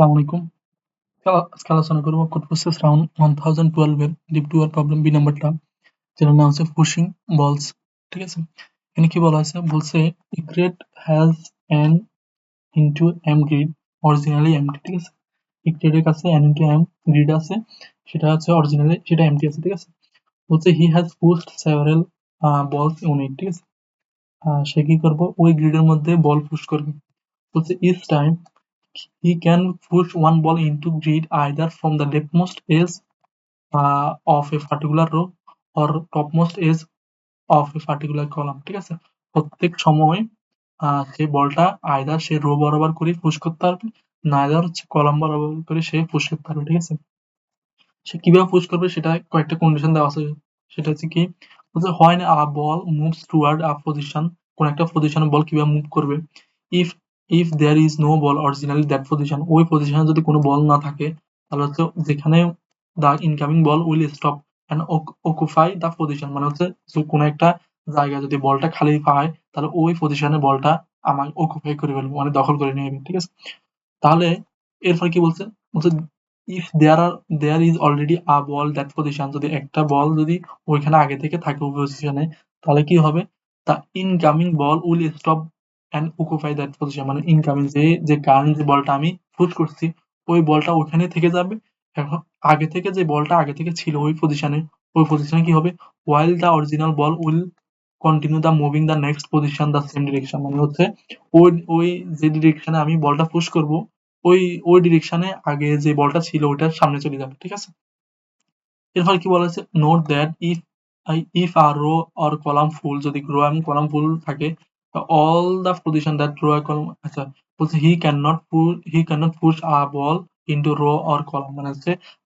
আসসালামু আলাইকুম। আজকে আলোচনা করব কোড প্রসেস রাউন্ড 1012 এর ডিপ টু প্রবলেম বি নাম্বারটা, যেটার নাম হচ্ছে পুশিং বলস। ঠিক আছে, এখানে কি বলা আছে, বলছে a grid has n into m grid originally empty। ঠিক আছে, এই গ্রিডের কাছে n into m গ্রিড আছে, সেটা হচ্ছে অরিজিনালি সেটা এমটি আছে। ঠিক আছে, বলছে he has pushed several balls on it। ঠিক আছে, সে কি করবো, ওই গ্রিডের মধ্যে বল পুশ করবে। বলছে each time he can push one ball into grid either from the leftmost edge of a particular row or topmost edge of a particular column। ঠিক আছে, প্রত্যেক সময় সেই বলটা আইদার সে রো বরাবর করে পুশ করতে পারবে, নাইদার হচ্ছে কলাম বরাবর করে সে পুশ করতে পারবে। ঠিক আছে, সে কিভাবে পুশ করবে সেটা কয়েকটা কন্ডিশন দেওয়া আছে। সেটা হচ্ছে কি, বলছে হয় না ball moves toward a position, কোন একটা পজিশনে বল কিভাবে মুভ করবে। If if there is no ball originally that position, ওই পজিশনে যদি কোনো বল না থাকে, তাহলে হচ্ছে যেখানে the incoming ball will stop and occupy the position, মানে হচ্ছে কোনো একটা জায়গায় যদি বলটা খালি পায়, তাহলে ওই পজিশনে বলটা আমার অকুপাই করে ফেলবে, মানে দখল করে নেবে। ঠিক আছে, তাহলে এরপর কি বলছে, বলছে if there is already a ball that position, যদি একটা বল যদি ওইখানে আগে থেকে থাকে ওই পজিশনে, তাহলে কি হবে, তা incoming ball will stop and occupy that position, মানে ইনকামিং যে কারেন্ট যে বলটা আমি পুশ করছি, ওই বলটা ওখানে থেকে যাবে। এখন আগে থেকে যে বলটা আগে থেকে ছিল ওই পজিশনে কি হবে, while the original ball will continue the moving the next position the same direction, মানে হচ্ছে ওই ওই যে ডিরেকশনে আমি বলটা পুশ করব, ওই ওই ডিরেকশনে আগে যে বলটা ছিল ওইটার সামনে চলে যাবে। ঠিক আছে, এরপর কি বলা হচ্ছে, নোট দ্যাট ইফ আর রো অর কলাম ফুল, যদি রো এবং কলাম ফুল থাকে, all the position that row আর কলাম, আচ্ছা বলছে he can't push a ball into row or column, মানে হচ্ছে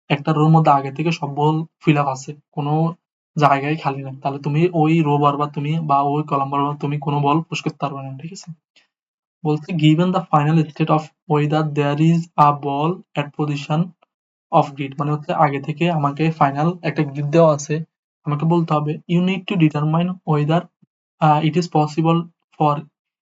একটা রোর মধ্যে আগে থেকে সব বল ফিল আপ আছে, কোনো জায়গায় খালি নাই, তাহলে তুমি ওই রো বারবার তুমি বা ওই কলাম বারবার তুমি কোনো বল পুশ করতে পারবে না। ঠিক আছে, বলছে given the final state of whether there is a ball at position of grid, মানে হচ্ছে আগে থেকে আমাকে ফাইনাল একটা গ্রিড দেওয়া আছে, আমাকে বলতে হবে you need to determine whether it is possible for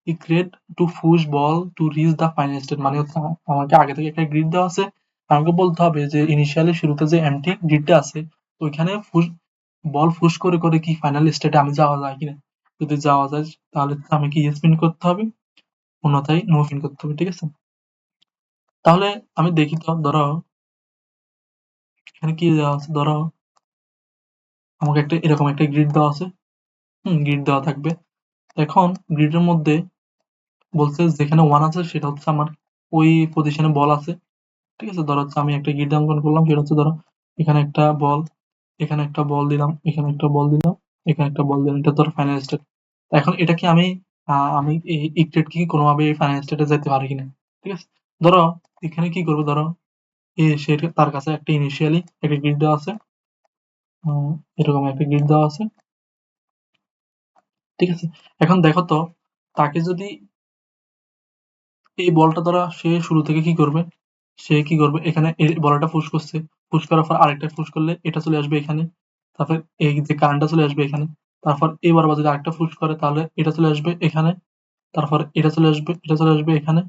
a grid to push ball to reach the final state, মানে হচ্ছে আমাকে আগে থেকে একটা গ্রিড দেওয়া আছে, আমাকে বলতে হবে যে ইনিশিয়ালি শুরুতে যে এমটি গ্রিডটা আছে ওইখানে বল পুশ করে করে কি ফাইনাল স্টেটে আমি যাওয়া যায় কিনা। যদি যাওয়া যায় তাহলে আমাকে ইয়েস প্রিন্ট করতে হবে, অন্যথায় নো প্রিন্ট করতে হবে। ঠিক আছে, তাহলে আমি দেখি তো, ধরো এখানে কি দেওয়া আছে, ধরো আমাকে একটা এরকম একটা গ্রিড দেওয়া আছে, গ্রিড দেওয়া থাকবে। এখন গ্রিডের মধ্যে বলছে যেখানে ওয়ান আছে সেটা হচ্ছে আমার ওই পজিশনে বল আছে। ঠিক আছে, ধরো হচ্ছে আমি একটা গ্রিড অঙ্কন করলাম, সেটা হচ্ছে ধরো এখানে একটা বল, এখানে একটা বল দিলাম, এখানে একটা বল দিলাম, এখানে একটা বল দিলাম, এটা ধরো ফাইনাল স্টেট। এখন এটা কি আমি এই ইকুয়েট কি কোনোভাবে এই ফাইনাল স্টেটে যেতে পারি কিনা। ঠিক আছে, ধরো এখানে কি করবো, ধরো সে তার কাছে একটা ইনিশিয়ালি একটা গ্রিড দেওয়া আছে, উম, এরকম একটা গ্রিড দেওয়া আছে। ঠিক আছে, এখন দেখো তো, তাকে যদি এই বলটা দ্বারা সে শুরু থেকে কি করবে, সে কি করবে, এখানে এই বলটা পুশ করছে, পুশ করার পর আরেকটা পুশ করলে এটা চলে আসবে এখানে, তারপর এই যে কারেন্টটা চলে আসবে এখানে, তারপর এবার আবার যদি আরেকটা পুশ করে তাহলে এটা চলে আসবে এখানে, তারপর এটা চলে আসবে, এটা চলে আসবে এখানে,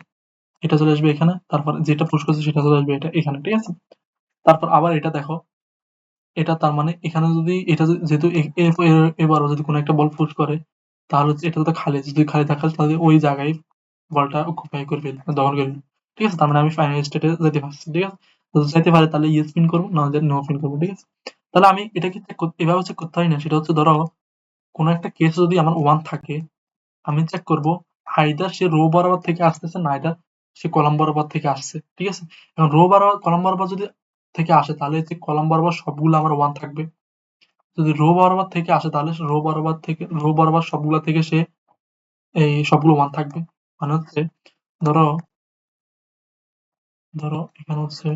এটা চলে আসবে এখানে, তারপর যেটা পুশ করছে সেটা চলে আসবে এটা এখানে। ঠিক আছে, তারপর আবার এটা দেখো, এটা তার মানে এখানে যদি এটা যেহেতু এবারও যদি কোনো একটা বল পুশ করে, তাহলে হচ্ছে এটা তো খালি আছে। যদি খালি থাকে তাহলে ওই জায়গায় বলটা অকুপাই করে ফেলবে, দখল করে ফেলবে। ঠিক আছে, তার মানে আমি ফাইনাল স্টেটে যেতে পারছি। ঠিক আছে, যদি যেতে পারে তাহলে ইয়েস পিন করবো, না নো পিন করবো। ঠিক আছে, তাহলে আমি এটা কি এভাবে চেক করতে হয় না, সেটা হচ্ছে ধরো কোনো একটা কেস যদি আমার ওয়ান থাকে, আমি চেক করবো আইদার সে রো বরাবর থেকে আসতেছে, না আইদার সে কলাম বরাবর থেকে আসছে। ঠিক আছে, এখন রো বরাবর কলাম বরাবর যদি থেকে আসে তাহলে হচ্ছে কলাম বরাবর সবগুলো আমার ওয়ান থাকবে। যদি রো বরাবর থেকে আসে তাহলে রো বরাবর সবগুলা থেকে সে এই সবগুলো ওয়ান থাকবে। মানে হচ্ছে ধরো ধরো এখানে হচ্ছে,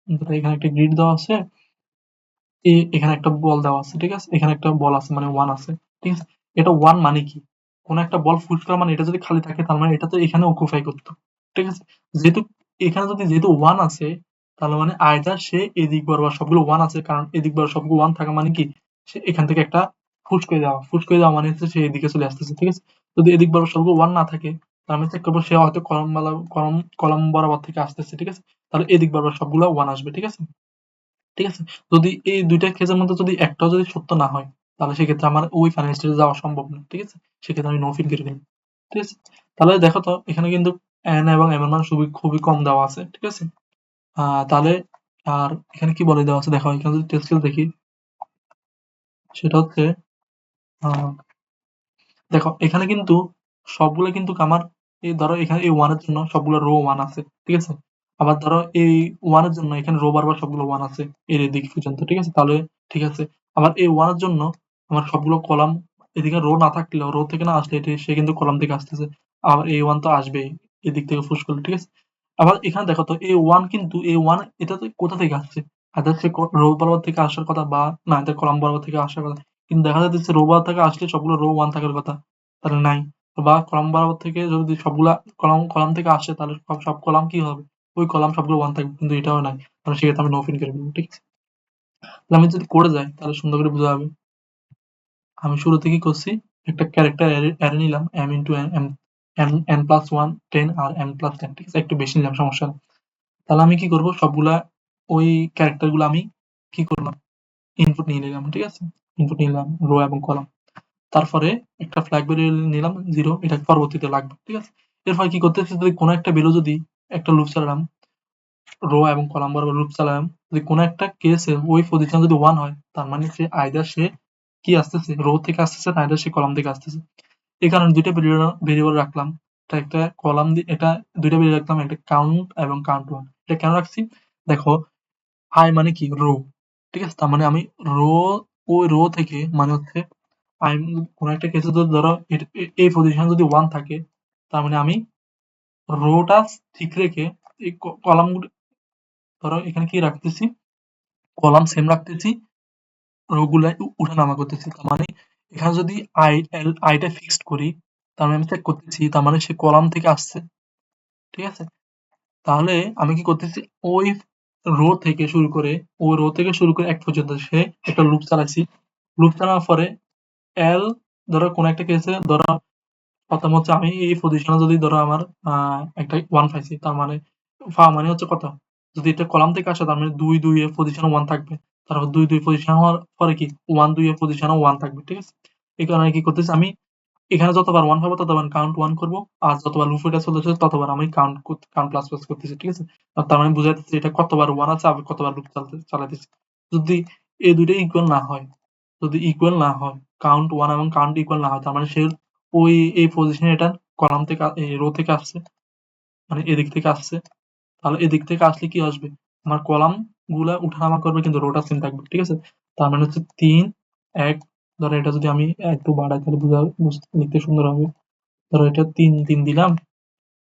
ধরো এখানে একটা গ্রিড দেওয়া আছে, এখানে একটা বল দেওয়া আছে। ঠিক আছে, এখানে একটা বল আছে মানে ওয়ান আছে। ঠিক আছে, এটা ওয়ান মানে কি, কোন একটা বল ফুট করা মানে এটা যদি খালি থাকে তার মানে এটা তো এখানে অকুপাই করতো। ঠিক আছে, যেহেতু এখানে যদি যেহেতু ওয়ান আছে, তাহলে মানে আয়দার সে এদিক বরাবর সবগুলো ওয়ান আছে, কারণ এদিক বরাবর সবগুলো ওয়ান থাকা মানে কি, সে এখান থেকে একটা ফুস করে দেওয়া মানে হচ্ছে সে এদিকে চলে আসতেছে। ঠিক আছে, যদি এদিক বরাবর সবগুলো ওয়ান না থাকে আমি চেক করবো সে হয়তো কলম বরাবর থেকে আসতেছে, ঠিক আছে? তাহলে এদিক বরাবর সবগুলো 1 আসবে, ঠিক আছে? ঠিক আছে? যদি এই ২ টা কেসের মধ্যে যদি একটাও যদি সত্য না হয়, তাহলে সেক্ষেত্রে আমার ওই ফাইনাল স্টেজে যাওয়া সম্ভব না, ঠিক আছে? সেক্ষেত্রে আমি নো ফিল কেটে দিলাম, ঠিক আছে? তাহলে দেখো তো এখানে কিন্তু n এবং m এর মান খুবই কম দেওয়া আছে, ঠিক আছে? তাহলে আর এখানে কি বলে দেওয়া আছে দেখো, এখানে যদি টেস্ট কেস দেখি, সেটা হচ্ছে দেখো এখানে কিন্তু সবগুলো কিন্তু আমার, এই ধরো এখানে এই 1 এর জন্য সবগুলো রো 1 আছে, ঠিক আছে? আবার ধরো এই 1 এর জন্য এখানে রো বারবার সবগুলো 1 আছে এর এদিক পর্যন্ত, ঠিক আছে? তাহলে ঠিক আছে। আবার এই 1 এর জন্য আমার সবগুলো কলাম, এদিকে রো না থাকলেও, রো থেকে না আসলে সে কিন্তু কলাম থেকে আসতেছে। আবার এই 1 তো আসবেই এদিক থেকে ফুস করলে, ঠিক আছে? আবার এখানে দেখো তো এই 1 কিন্তু এই 1 এটা তো কোথা থেকে আসছে? আদার সে রো বরাবর থেকে আসার কথা, বা না এটা কলাম বরাবর থেকে আসার কথা। কিন্তু দেখা যাচ্ছে রো বরাবর থেকে আসলে সবগুলো রো 1 থাকার কথা। তাহলে নাই। বা কলাম বরাবর থেকে যদি সবগুলা কলাম কলাম থেকে আসে, তাহলে সব কলাম কি হবে? ওই কলাম সবগুলো 1 থাকবে। কিন্তু এটাও নাই। তাহলে সেক্ষেত্রে আমি নো ফিল করে দেব। ঠিক আছে? তাহলে আমি যদি করে যাই তাহলে সুন্দর করে বোঝা যাবে। আমি শুরুতে কি করছি? একটা ক্যারেক্টার অ্যারে নিলাম m into n plus 1 10 আর n plus 10, ঠিক আছে? একটু বেশি নিলাম, সমস্যা নেই। তাহলে আমি কি করব? সবগুলা ওই ক্যারেক্টার গুলো আমি কি করলাম? ইনপুট নিয়ে নিলাম, ঠিক আছে? ইনপুট নিলাম রো এবং কলাম। তারপরে একটা ফ্ল্যাগ ভ্যারিয়েবল নিলাম 0, এটা পরবর্তীতে লাগবে, ঠিক আছে? এরপর কি করতেছি, যদি কোনো একটা ভ্যালু যদি একটা লুপ চালালাম, রো এবং কলাম বরাবর লুপ চালালাম, যদি কোনো একটা কেসে ওই পজিশন যদি 1 হয়, তার মানে সে আইদার সে কি আসতেছে, রো থেকে আসতেছে, না আইদার সে কলাম থেকে আসতেছে। এই কারণে দুইটা ভেরিয়েবল রাখলাম। একটা কলাম দিয়ে, এটা দুইটা ভেরিয়েবল রাখলাম, একটা কাউন্ট এবং কাউন্ট 1। এটা কেন রাখছি? দেখো আই মানে কি? রো, ঠিক আছে? তার মানে আমি রো, ওই রো থেকে মানে হচ্ছে আমি কোনো একটা কেসে যদি ধরো এই পজিশন যদি 1 থাকে, তার মানে আমি রোটা ঠিক রেখে এই কলাম গুলো, ধরো এখানে কি রাখতেছি, কলাম সেম রাখতেছি, রো গুলা উঠানামা করতেছি। তার মানে এখানে যদি আইটা ফিক্সড করি, তার মানে আমি চেক করতেছি, তার মানে সে কলাম থেকে আসছে, ঠিক আছে? তাহলে আমি কি করতেছি, ওই রো থেকে শুরু করে, ওই রো থেকে শুরু করে এক পর্যন্ত সে একটা লুপ চালাইছি। লুপ চালানোর পরে এল, ধরো কোনো একটা কেসে ধরো প্রথম হচ্ছে আমি এই পজিশনে যদি ধরো আমার একটা 1 পাইছি, তার মানে মানে হচ্ছে কত? যদি এটা কলাম থেকে আসে, তার মানে 2 এর পজিশনে 1 থাকবে। তারপর 2 পজিশন হওয়ার পরে কি 1 এর পজিশনে 1 থাকবে, ঠিক আছে? এই কারণে কি করতেছি আমি, এখানে যতবার 1 পাবো ততবার কাউন্ট 1 করব। আর যতবার লুপ এটা চলতেছে ততবার আমি কাউন্ট প্লাস প্লাস করতেছি, ঠিক আছে? আর তার মানে বুঝা যাচ্ছে এটা কতবার 1 আছে, আবার কতবার লুপ চালাতেছি। যদি এই দুইটা ইকুয়াল না হয়, যদি ইকুয়াল না হয়, কাউন্ট 1 এবং কাউন্ট ইকুয়াল না হয়, তার মানে সে ওই এই পজিশনে এটা কলাম থেকে এই রো থেকে আসছে, মানে এদিক থেকে আসছে। তাহলে এদিক থেকে আসলে কি আসবে? আমার কলাম গুলা উঠানামা করবে, কিন্তু রোটা সেম থাকবে, ঠিক আছে? তার মানে হচ্ছে 3 1, ধরো এটা যদি আমি একটু বাড়াই তাহলে লিখতে সুন্দর হবে। ধরো এটা 3 3 দিলাম,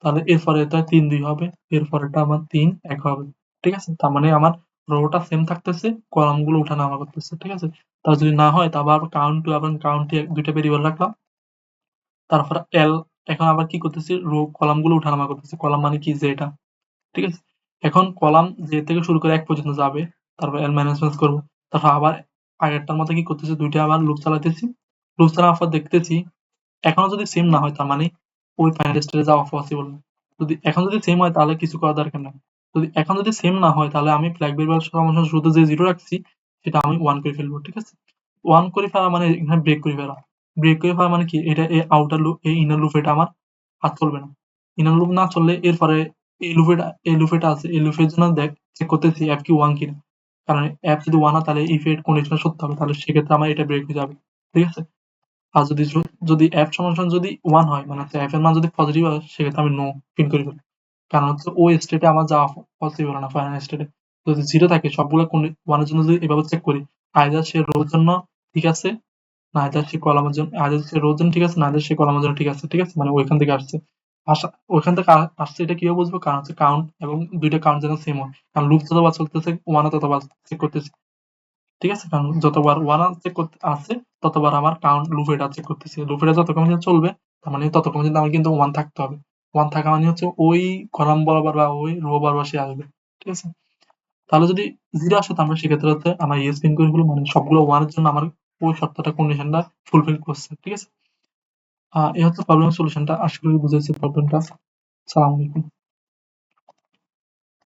তাহলে এরপরে এটা 3 2 হবে, এরপরেরটা আমার 3 1 হবে, ঠিক আছে? তার মানে আমার রোটা সেম থাকতেছে, কলাম গুলো উঠানামা করতেছে, ঠিক আছে? তাহলে যদি না হয়, তারপর আবার কাউন্ট 2 এবং কাউন্ট 3 দুইটা ভেরিয়েবল রাখলাম। তারপর এল, এখন আবার কি করতেছি, রো কলাম গুলো উঠানামা করতেছি। কলাম মানে কি? যে এটা, ঠিক আছে? এখন কলাম যে থেকে শুরু করে 1 পর্যন্ত যাবে, তারপর এল মাইনাস মাইনাস করব। তারপর আবার আগেরটার মতো কি করতেছি, দুইটা আবার লুপ চালাতেছি। লুপ চালানোর পর দেখতেছি এখনো যদি সেম না হয়, তার মানে ওই ফাইনাল স্টেজে যাওয়া পসিবল না। যদি এখন যদি সেম হয়, তাহলে কিছু করার দরকার নাই। যদি এখন যদি সেম না হয়, তাহলে আমি ফ্ল্যাগ ভেরিয়েবল সমাধান শুরুতে যে 0 রাখছি, সেটা আমি 1 করে ফেলবো, ঠিক আছে? 1 করে ফেলা মানে এখানে ব্রেক করে ফেলা। ব্রেক করে ফেলা মানে কি? এটা এই আউটার লুপ, এই ইনার লুপ এটা আমার আর চলবে না। ইনার লুপ না চললে এরপরে এই লুপ এটা আছে। এই লুপের জন্য চেক করতেছি অ্যাপ কি 1 কিনা। কারণ অ্যাপ যদি 1 হয়, তাহলে ইফ এর কন্ডিশন সত্য হবে। তাহলে সেক্ষেত্রে আমার এটা ব্রেক হয়ে যাবে। ঠিক আছে? আর যদি f সমান যদি 1 হয়, মানে হচ্ছে f এর মান যদি পজিটিভ হয়, সেক্ষেত্রে আমি নো প্রিন্ট করে ফেলি। কারণ হচ্ছে ওই স্টেটে আমার যাওয়া পসিবল না, ফাইনাল স্টেটে। যদি 0 থাকে, সবগুলো 1 এর জন্য যদি এভাবে চেক করি, আইদার সে রোর জন্য ঠিক আছে, না আইদার সে কলামের জন্য, আইদার সে রোর জন্য ঠিক আছে, না আইদার সে কলামের জন্য ঠিক আছে, ঠিক আছে? মানে ওইখান থেকে আসছে। ওইখান থেকে আসছে, এটা কিভাবে বুঝবো? কারণ হচ্ছে কাউন্ট এবং দুইটা কাউন্ট যেন সেম হয়। কারণ লুপ যতবার চলতেছে 1 ততবার চেক করতেছে। ঠিক আছে? কারণ যতবার 1 চেক করতে আসছে, ততবার আমার কাউন্ট লুপ এটা চেক করতেছি। লুপ এটা যতক্ষণ পর্যন্ত চলবে, তার মানে ততক্ষণ পর্যন্ত আমার কিন্তু 1 থাকতে হবে। 1 থাকা মানে হচ্ছে ওই কলাম বরাবর বা ওই রো বরাবর সে আসবে। ঠিক আছে? তাহলে যদি 0 আসে, তার মানে সেক্ষেত্রে হচ্ছে আমার ইয়েস প্রিন্ট করে ফেলবো, মানে সবগুলো 1 এর জন্য আমার ওই শর্তটা, কন্ডিশনটা ফুলফিল করছে। ঠিক আছে? এই হচ্ছে প্রবলেমের সলিউশনটা। আশা করি বুঝাইছি প্রবলেমটা। সালাম আলাইকুম।